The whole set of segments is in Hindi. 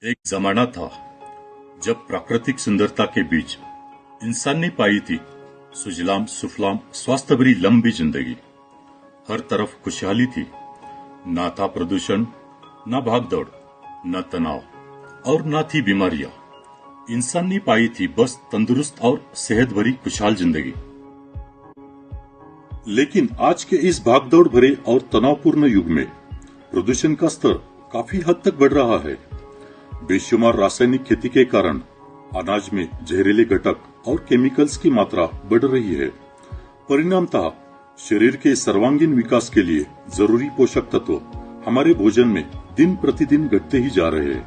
एक जमाना था जब प्राकृतिक सुंदरता के बीच इंसान ने पाई थी सुजलाम सुफलाम स्वास्थ्य भरी लंबी जिंदगी। हर तरफ खुशहाली थी, ना था प्रदूषण, ना भागदौड़, न तनाव और ना थी बीमारियां। इंसान ने पाई थी बस तंदुरुस्त और सेहत भरी खुशहाल जिंदगी। लेकिन आज के इस भागदौड़ भरे और तनावपूर्ण युग में प्रदूषण का स्तर काफी हद तक बढ़ रहा है। बेशुमार रासायनिक खेती के कारण अनाज में जहरीले घटक और केमिकल्स की मात्रा बढ़ रही है। परिणामतः शरीर के सर्वांगीण विकास के लिए जरूरी पोषक तत्व हमारे भोजन में दिन प्रतिदिन घटते ही जा रहे हैं।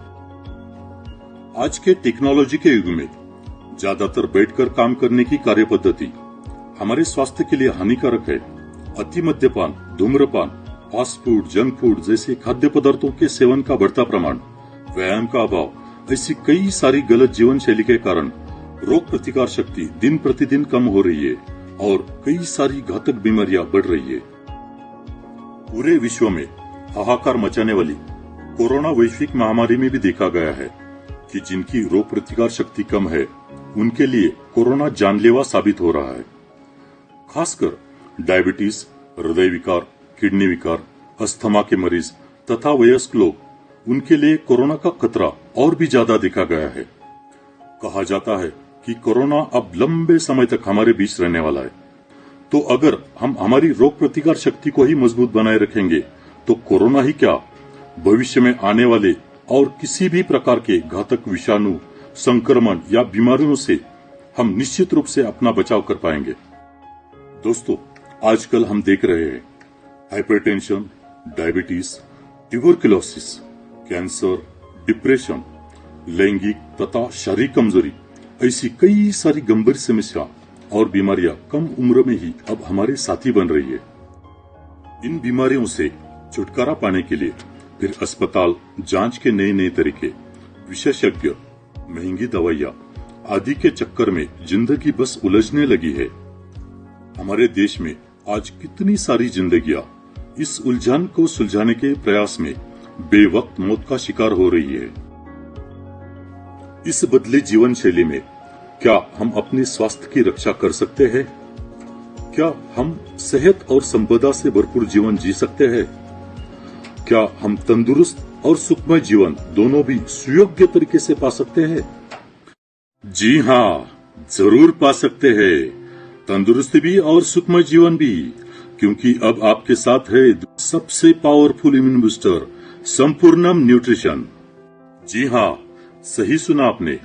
आज के टेक्नोलॉजी के युग में ज्यादातर बैठकर काम करने की कार्य पद्धति हमारे स्वास्थ्य के लिए हानिकारक है। अति मद्यपान, धूम्रपान, फास्ट फूड, जंक फूड जैसे खाद्य पदार्थों के सेवन का बढ़ता प्रमाण, व्यायाम का अभाव, ऐसी कई सारी गलत जीवन शैली के कारण रोग प्रतिकार शक्ति दिन प्रतिदिन कम हो रही है और कई सारी घातक बीमारियां बढ़ रही है। पूरे विश्व में हाहाकार मचाने वाली कोरोना वैश्विक महामारी में भी देखा गया है कि जिनकी रोग प्रतिकार शक्ति कम है उनके लिए कोरोना जानलेवा साबित हो रहा है। खासकर डायबिटीज, हृदय विकार, किडनी विकार, अस्थमा के मरीज तथा वयस्क लोग, उनके लिए कोरोना का खतरा और भी ज्यादा देखा गया है। कहा जाता है कि कोरोना अब लंबे समय तक हमारे बीच रहने वाला है। तो अगर हम हमारी रोग प्रतिकार शक्ति को ही मजबूत बनाए रखेंगे तो कोरोना ही क्या, भविष्य में आने वाले और किसी भी प्रकार के घातक विषाणु, संक्रमण या बीमारियों से हम निश्चित रूप से अपना बचाव कर पाएंगे। दोस्तों, आजकल हम देख रहे हैं hypertension, diabetes, tuberculosis, cancer, depression, लैंगिक तथा शारीरिक कमजोरी, ऐसी कई सारी गंभीर समस्या और बीमारियां कम उम्र में ही अब हमारे साथी बन रही है। इन बीमारियों से छुटकारा पाने के लिए फिर अस्पताल, जांच के नए नए तरीके, विशेषज्ञ, महंगी दवाइयां आदि के चक्कर में जिंदगी बस उलझने लगी है। हमारे देश में आज कितनी सारी जिंदगियां इस उलझन को सुलझाने के प्रयास में बेवक्त मौत का शिकार हो रही है। इस बदले जीवन शैली में क्या हम अपने स्वास्थ्य की रक्षा कर सकते हैं? क्या हम सेहत और संपदा से भरपूर जीवन जी सकते हैं? क्या हम तंदुरुस्त और सुखमय जीवन दोनों भी सुयोग्य तरीके से पा सकते हैं? जी हाँ, जरूर पा सकते हैं। तंदुरुस्ती भी और सुखमय जीवन भी, क्योंकि अब आपके साथ है सबसे पावरफुल इम्यून बूस्टर संपूर्णम न्यूट्रिशन। जी हाँ, सही सुना आपने।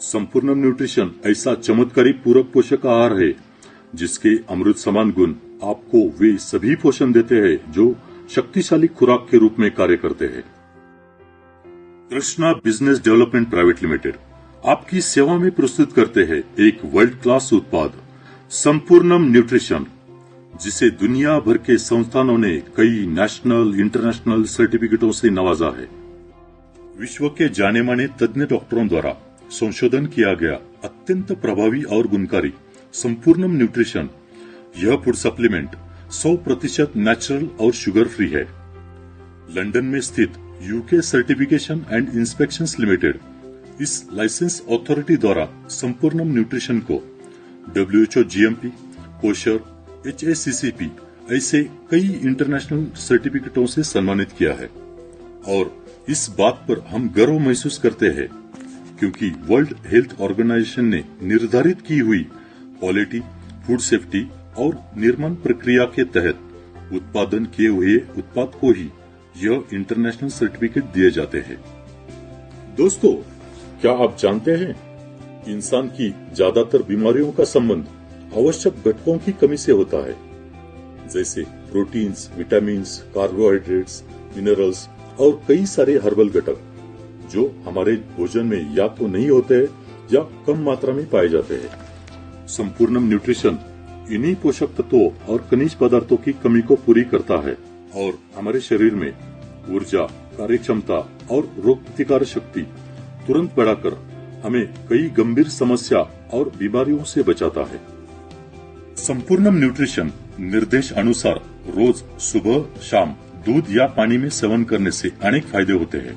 संपूर्णम न्यूट्रिशन ऐसा चमत्कारी पूरक पोषक आहार है जिसके अमृत समान गुण आपको वे सभी पोषण देते हैं जो शक्तिशाली खुराक के रूप में कार्य करते हैं। Krishna business development private limited आपकी सेवा में प्रस्तुत करते हैं एक वर्ल्ड क्लास उत्पाद संपूर्णम न्यूट्रिशन, जिसे दुनिया भर के संस्थानों ने कई नेशनल, इंटरनेशनल सर्टिफिकेटों से नवाजा है। विश्व के जाने माने तज्ञ डॉक्टरों द्वारा संशोधन किया गया अत्यंत प्रभावी और गुणकारी संपूर्णम न्यूट्रिशन, यह फूड सप्लीमेंट 100% नेचुरल और शुगर फ्री है। लंदन में स्थित UK certification and inspections limited इस लाइसेंस अथॉरिटी द्वारा संपूर्णम न्यूट्रिशन को WHO GMP, कोशर, HACCP ऐसे कई इंटरनेशनल सर्टिफिकेटों से सम्मानित किया है और इस बात पर हम गर्व महसूस करते हैं क्योंकि वर्ल्ड हेल्थ ऑर्गेनाइजेशन ने निर्धारित की हुई क्वालिटी, फूड सेफ्टी और निर्माण प्रक्रिया के तहत उत्पादन किए हुए उत्पाद को ही यह इंटरनेशनल सर्टिफिकेट दिए जाते हैं। दोस्तों, क्या आप जानते हैं इंसान की ज्यादातर बीमारियों का संबंध आवश्यक घटकों की कमी से होता है, जैसे प्रोटीन्स, विटामिन्स, कार्बोहाइड्रेट्स, मिनरल्स और कई सारे हर्बल घटक जो हमारे भोजन में या तो नहीं होते हैं या कम मात्रा में पाए जाते हैं। संपूर्णम न्यूट्रिशन इन्हीं पोषक तत्वों और खनिज पदार्थों की कमी को पूरी करता है और हमारे शरीर में ऊर्जा, कार्यक्षमता और रोग प्रतिकार शक्ति तुरंत बढ़ाकर हमें कई गंभीर समस्या और बीमारियों से बचाता है। संपूर्णम न्यूट्रिशन निर्देश अनुसार रोज सुबह शाम दूध या पानी में सेवन करने से अनेक फायदे होते हैं।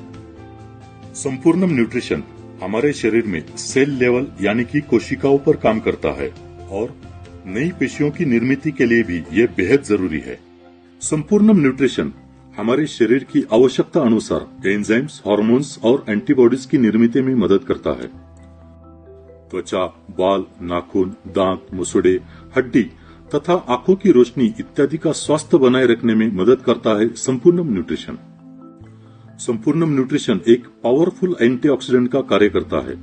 संपूर्णम न्यूट्रिशन हमारे शरीर में सेल लेवल यानी कि कोशिकाओं पर काम करता है और नई पेशियों की निर्मित के लिए भी यह बेहद जरूरी है। संपूर्णम न्यूट्रिशन हमारे शरीर की आवश्यकता अनुसार एंजाइम्स, हार्मोन्स और एंटीबॉडीज की निर्मित में मदद करता है। त्वचा, बाल, नाखून, दांत, मुसड़े, हड्डी तथा आंखों की रोशनी इत्यादि का स्वास्थ्य बनाए रखने में मदद करता है संपूर्णम न्यूट्रिशन। संपूर्णम न्यूट्रिशन एक पावरफुल एंटीऑक्सीडेंट का कार्य करता है,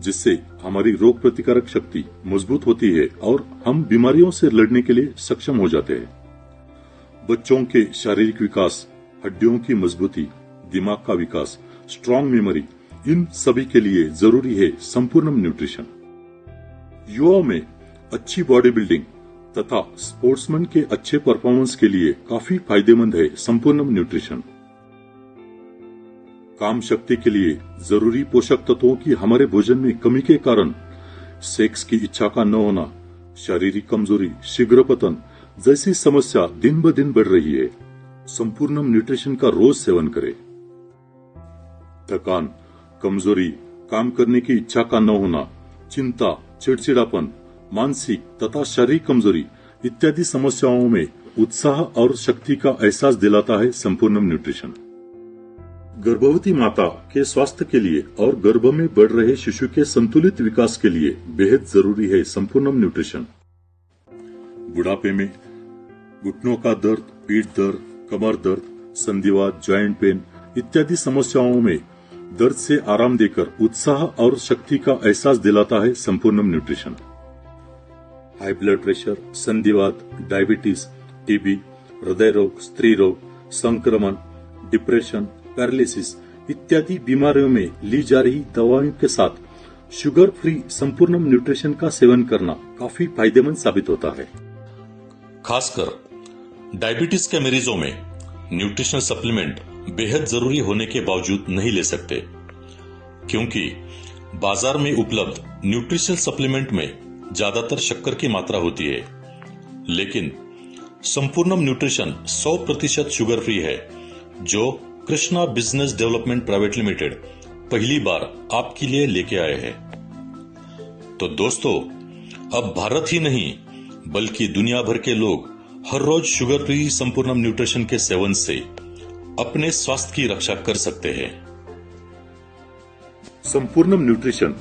जिससे हमारी रोग प्रतिकारक शक्ति मजबूत होती है और हम बीमारियों से लड़ने के लिए सक्षम हो जाते हैं। बच्चों के शारीरिक विकास, हड्डियों की मजबूती, दिमाग का विकास, स्ट्रांग मेमोरी, इन सभी के लिए जरूरी है संपूर्णम न्यूट्रिशन। युवाओं में अच्छी बॉडी बिल्डिंग तथा स्पोर्ट्समैन के अच्छे परफॉर्मेंस के लिए काफी फायदेमंद है संपूर्णम न्यूट्रिशन। काम शक्ति के लिए जरूरी पोषक तत्वों की हमारे भोजन में कमी के कारण सेक्स की इच्छा का न होना, शारीरिक कमजोरी, शीघ्र पतन जैसी समस्या दिन ब दिन बढ़ रही है। संपूर्णम न्यूट्रिशन का रोज सेवन करें। थकान, कमजोरी, काम करने की इच्छा का न होना, चिंता, चिड़चिड़ापन, मानसिक तथा शारीरिक कमजोरी इत्यादि समस्याओं में उत्साह और शक्ति का एहसास दिलाता है संपूर्णम न्यूट्रिशन। गर्भवती माता के स्वास्थ्य के लिए और गर्भ में बढ़ रहे शिशु के संतुलित विकास के लिए बेहद जरूरी है संपूर्णम न्यूट्रिशन। बुढ़ापे में घुटनों का दर्द, पीठ दर्द, कमर दर्द, संधिवात, ज्वाइंट पेन इत्यादि समस्याओं में दर्द से आराम देकर उत्साह और शक्ति का एहसास दिलाता है Sampurnam nutrition. High blood pressure, संधिवात, डायबिटीज, टीबी, हृदय रोग, स्त्री रोग, संक्रमण, डिप्रेशन, पैरालिसिस इत्यादि बीमारियों में ली जा रही दवाओं के साथ शुगर फ्री संपूर्णम न्यूट्रिशन का सेवन करना काफी फायदेमंद साबित होता है। खासकर डायबिटीज के मरीजों में न्यूट्रिशनल सप्लीमेंट बेहद जरूरी होने के बावजूद नहीं ले सकते, क्योंकि बाजार में उपलब्ध न्यूट्रिशनल सप्लीमेंट में ज्यादातर शक्कर की मात्रा होती है। लेकिन संपूर्णम न्यूट्रिशन 100% शुगर फ्री है, जो Krishna business development private limited पहली बार आपके लिए लेके आए हैं। तो दोस्तों, अब भारत ही नहीं बल्कि दुनिया भर के लोग हर रोज शुगर फ्री संपूर्णम न्यूट्रिशन के सेवन से अपने स्वास्थ्य की रक्षा कर सकते हैं। संपूर्णम न्यूट्रिशन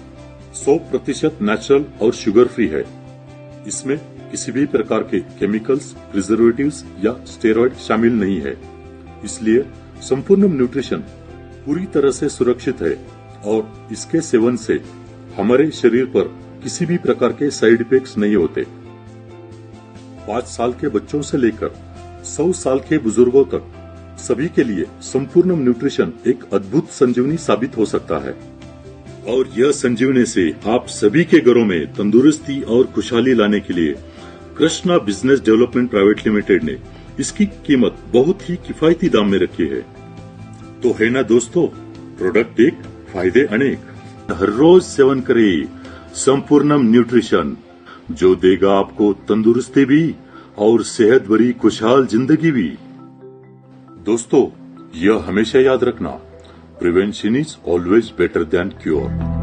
100% नेचुरल और शुगर फ्री है। इसमें किसी भी प्रकार के केमिकल्स, प्रिजर्वेटिव्स या स्टेरॉइड शामिल नहीं है। इसलिए संपूर्णम न्यूट्रिशन पूरी तरह से सुरक्षित है और इसके सेवन से हमारे शरीर पर किसी भी प्रकार के साइड इफेक्ट्स नहीं होते। 5 साल के बच्चों से लेकर 100 साल के बुजुर्गों तक सभी के लिए संपूर्णम न्यूट्रिशन एक अद्भुत संजीवनी साबित हो सकता है और यह संजीवनी से आप सभी के घरों में तंदुरुस्ती और खुशहाली लाने के लिए Krishna business development private limited ने इसकी कीमत बहुत ही किफायती दाम में रखी है। तो है ना दोस्तों, प्रोडक्ट एक, फायदे अनेक। हर रोज सेवन करें संपूर्णम न्यूट्रिशन, जो देगा आपको तंदुरुस्ती भी और सेहत भरी खुशहाल जिंदगी भी। दोस्तों, यह हमेशा याद रखना, prevention is always better than cure.